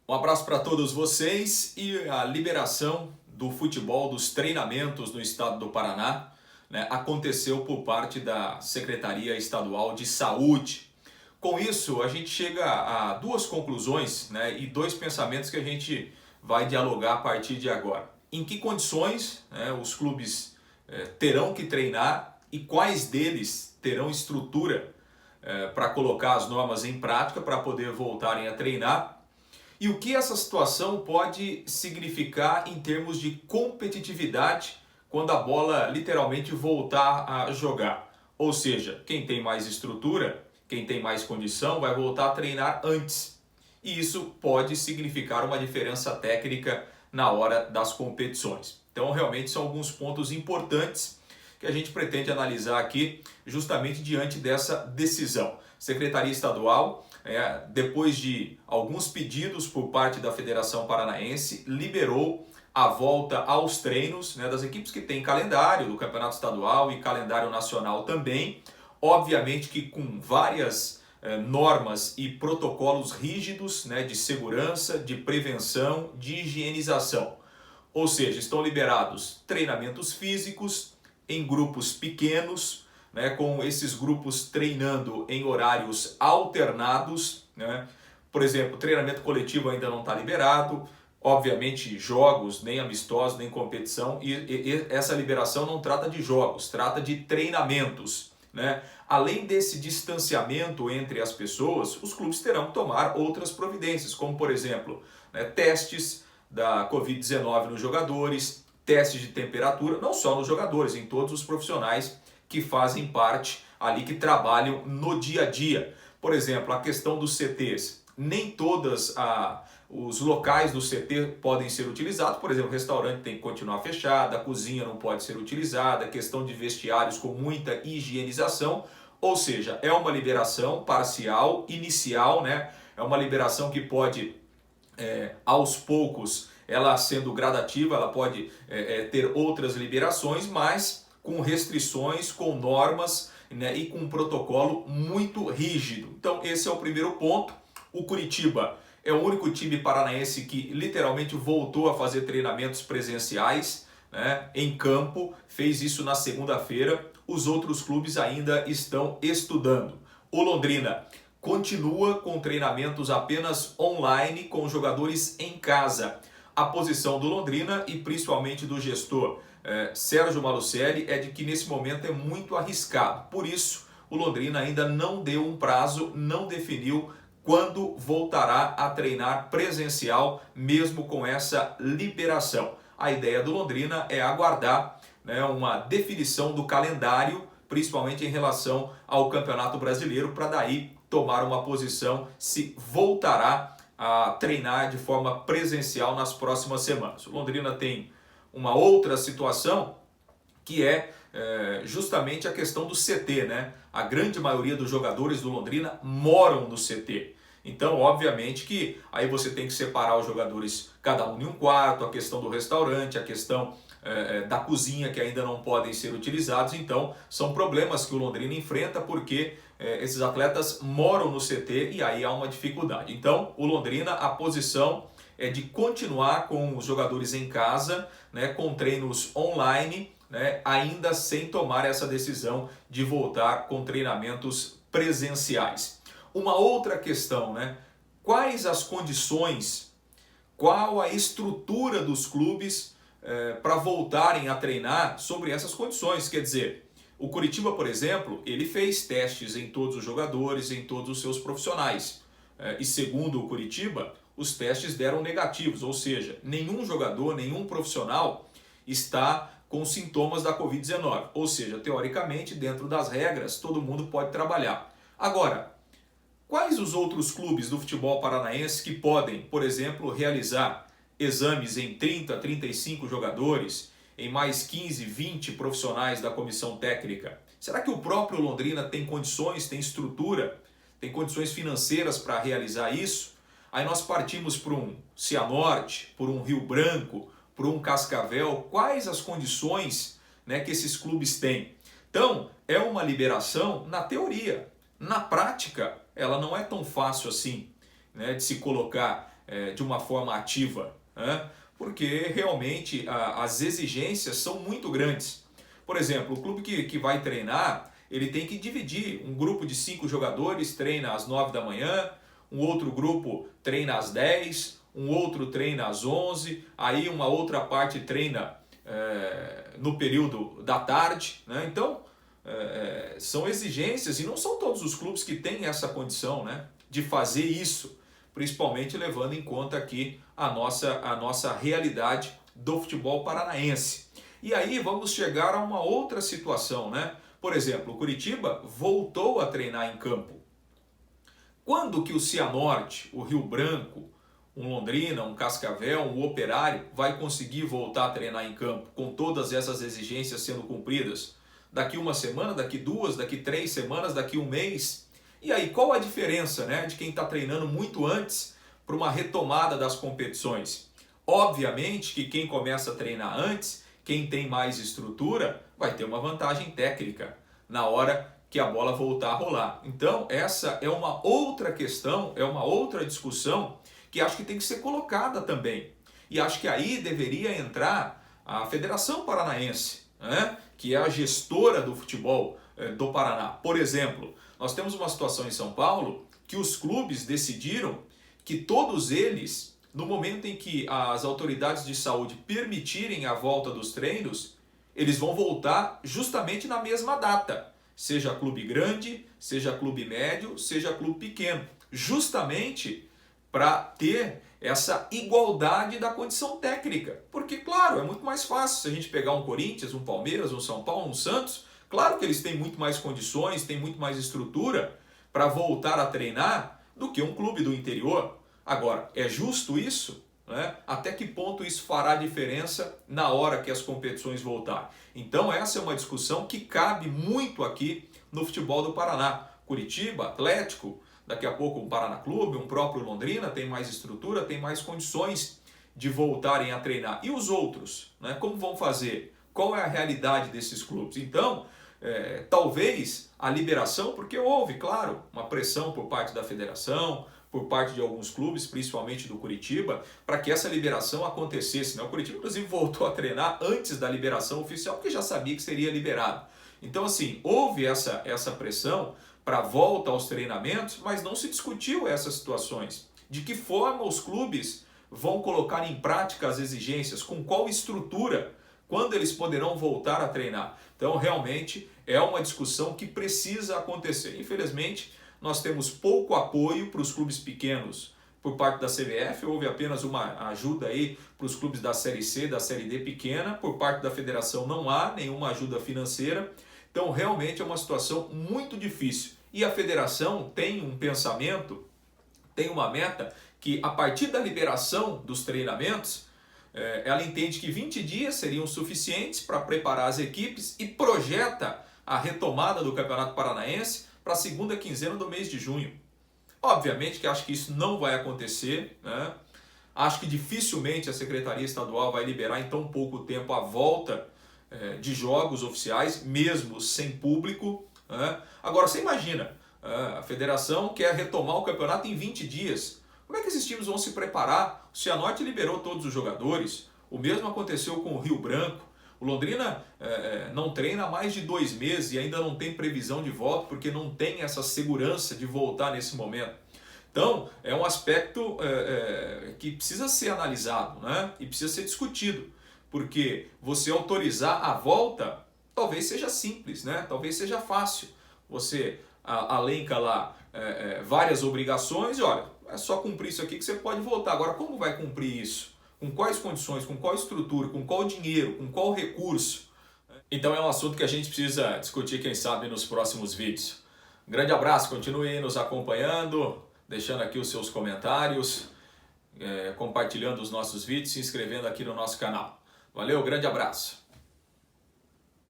Um abraço para todos vocês e a liberação do futebol, dos treinamentos no estado do Paraná, né, aconteceu por parte da Secretaria Estadual de Saúde. Com isso, a gente chega a duas conclusões, né, e dois pensamentos que a gente vai dialogar a partir de agora. Em que condições, né, os clubes terão que treinar e quais deles terão estrutura para colocar as normas em prática para poder voltarem a treinar. E o que essa situação pode significar em termos de competitividade quando a bola literalmente voltar a jogar? Ou seja, quem tem mais estrutura, quem tem mais condição, vai voltar a treinar antes. E isso pode significar uma diferença técnica na hora das competições. Então, realmente são alguns pontos importantes que a gente pretende analisar aqui justamente diante dessa decisão. Secretaria Estadual, depois de alguns pedidos por parte da Federação Paranaense, liberou a volta aos treinos, né, das equipes que têm calendário do Campeonato Estadual e calendário nacional também, obviamente que com várias normas e protocolos rígidos, né, de segurança, de prevenção, de higienização. Ou seja, estão liberados treinamentos físicos em grupos pequenos, né, com esses grupos treinando em horários alternados, né? Por exemplo, treinamento coletivo ainda não está liberado, obviamente jogos, nem amistosos, nem competição, e essa liberação não trata de jogos, trata de treinamentos, né? Além desse distanciamento entre as pessoas, os clubes terão que tomar outras providências, como por exemplo, né, testes da Covid-19 nos jogadores, testes de temperatura, não só nos jogadores, em todos os profissionais que fazem parte ali, que trabalham no dia a dia. Por exemplo, a questão dos CTs. Nem todos os locais do CT podem ser utilizados. Por exemplo, o restaurante tem que continuar fechado, a cozinha não pode ser utilizada, a questão de vestiários com muita higienização. Ou seja, é uma liberação parcial, inicial, né? É uma liberação que pode, aos poucos, ela sendo gradativa, ela pode ter outras liberações, mas com restrições, com normas, né, e com um protocolo muito rígido. Então esse é o primeiro ponto. O Curitiba é o único time paranaense que literalmente voltou a fazer treinamentos presenciais, né, em campo, fez isso na segunda-feira. Os outros clubes ainda estão estudando. O Londrina continua com treinamentos apenas online, com jogadores em casa. A posição do Londrina e principalmente do gestor Sérgio Malucelli é de que nesse momento é muito arriscado. Por isso, o Londrina ainda não deu um prazo, não definiu quando voltará a treinar presencial, mesmo com essa liberação. A ideia do Londrina é aguardar, né, uma definição do calendário, principalmente em relação ao Campeonato Brasileiro, para daí tomar uma posição se voltará a treinar de forma presencial nas próximas semanas. O Londrina tem uma outra situação que é justamente a questão do CT, né? A grande maioria dos jogadores do Londrina moram no CT. Então, obviamente que aí você tem que separar os jogadores, cada um em um quarto, a questão do restaurante, a questão da cozinha, que ainda não podem ser utilizados. Então, são problemas que o Londrina enfrenta porque esses atletas moram no CT e aí há uma dificuldade. Então, o Londrina, a posição é de continuar com os jogadores em casa, né, com treinos online, né, ainda sem tomar essa decisão de voltar com treinamentos presenciais. Uma outra questão, né, quais as condições, qual a estrutura dos clubes para voltarem a treinar sobre essas condições? Quer dizer, o Curitiba, por exemplo, ele fez testes em todos os jogadores, em todos os seus profissionais. E segundo o Curitiba, os testes deram negativos, ou seja, nenhum jogador, nenhum profissional está com sintomas da Covid-19. Ou seja, teoricamente, dentro das regras, todo mundo pode trabalhar. Agora, quais os outros clubes do futebol paranaense que podem, por exemplo, realizar exames em 30, 35 jogadores, em mais 15, 20 profissionais da comissão técnica? Será que o próprio Londrina tem condições, tem estrutura, tem condições financeiras para realizar isso? Aí nós partimos por um Cianorte, por um Rio Branco, por um Cascavel. Quais as condições, né, que esses clubes têm? Então, é uma liberação na teoria. Na prática, ela não é tão fácil assim, né, de se colocar de uma forma ativa, né? Porque realmente as exigências são muito grandes. Por exemplo, o clube que vai treinar, ele tem que dividir. Um grupo de 5 jogadores treina às 9 da manhã, um outro grupo treina às 10, um outro treina às 11, aí uma outra parte treina no período da tarde, né? Então, são exigências e não são todos os clubes que têm essa condição, né, de fazer isso, principalmente levando em conta aqui a nossa realidade do futebol paranaense. E aí vamos chegar a uma outra situação, né? Por exemplo, o Curitiba voltou a treinar em campo. Quando que o Cianorte, o Rio Branco, um Londrina, um Cascavel, um Operário vai conseguir voltar a treinar em campo com todas essas exigências sendo cumpridas? Daqui uma semana, daqui 2, daqui 3 semanas, daqui 1 mês? E aí, qual a diferença, né, de quem está treinando muito antes para uma retomada das competições? Obviamente que quem começa a treinar antes, quem tem mais estrutura, vai ter uma vantagem técnica na hora que a bola voltar a rolar. Então, essa é uma outra questão, é uma outra discussão que acho que tem que ser colocada também. E acho que aí deveria entrar a Federação Paranaense, né, que é a gestora do futebol do Paraná. Por exemplo, nós temos uma situação em São Paulo que os clubes decidiram que todos eles, no momento em que as autoridades de saúde permitirem a volta dos treinos, eles vão voltar justamente na mesma data. Seja clube grande, seja clube médio, seja clube pequeno. Justamente para ter essa igualdade da condição técnica. Porque, claro, é muito mais fácil se a gente pegar um Corinthians, um Palmeiras, um São Paulo, um Santos. Claro que eles têm muito mais condições, têm muito mais estrutura para voltar a treinar do que um clube do interior. Agora, é justo isso? Né? Até que ponto isso fará diferença na hora que as competições voltarem? Então essa é uma discussão que cabe muito aqui no futebol do Paraná. Curitiba, Atlético, daqui a pouco um Paraná Clube, um próprio Londrina tem mais estrutura, tem mais condições de voltarem a treinar. E os outros? Né? Como vão fazer? Qual é a realidade desses clubes? Então, talvez a liberação, porque houve, claro, uma pressão por parte da federação, por parte de alguns clubes, principalmente do Curitiba, para que essa liberação acontecesse. Né? O Curitiba, inclusive, voltou a treinar antes da liberação oficial, porque já sabia que seria liberado. Então, assim, houve essa pressão para a volta aos treinamentos, mas não se discutiu essas situações. De que forma os clubes vão colocar em prática as exigências, com qual estrutura, quando eles poderão voltar a treinar. Então, realmente, é uma discussão que precisa acontecer. Infelizmente, nós temos pouco apoio para os clubes pequenos por parte da CBF, houve apenas uma ajuda aí para os clubes da Série C, da Série D pequena, por parte da federação não há nenhuma ajuda financeira, então realmente é uma situação muito difícil. E a federação tem um pensamento, tem uma meta que a partir da liberação dos treinamentos, ela entende que 20 dias seriam suficientes para preparar as equipes e projeta a retomada do Campeonato Paranaense para a segunda quinzena do mês de junho. Obviamente que acho que isso não vai acontecer, né? Acho que dificilmente a Secretaria Estadual vai liberar em tão pouco tempo a volta de jogos oficiais, mesmo sem público, né? Agora você imagina, a federação quer retomar o campeonato em 20 dias. Como é que esses times vão se preparar? O Cianorte liberou todos os jogadores, o mesmo aconteceu com o Rio Branco. O Londrina não treina há mais de 2 meses e ainda não tem previsão de volta porque não tem essa segurança de voltar nesse momento. Então, é um aspecto que precisa ser analisado, né? E precisa ser discutido, porque você autorizar a volta talvez seja simples, né? Talvez seja fácil. Você alenca lá várias obrigações e olha, é só cumprir isso aqui que você pode voltar. Agora, como vai cumprir isso? Com quais condições, com qual estrutura, com qual dinheiro, com qual recurso? Então é um assunto que a gente precisa discutir, quem sabe, nos próximos vídeos. Um grande abraço, continue aí nos acompanhando, deixando aqui os seus comentários, compartilhando os nossos vídeos, se inscrevendo aqui no nosso canal. Valeu, grande abraço!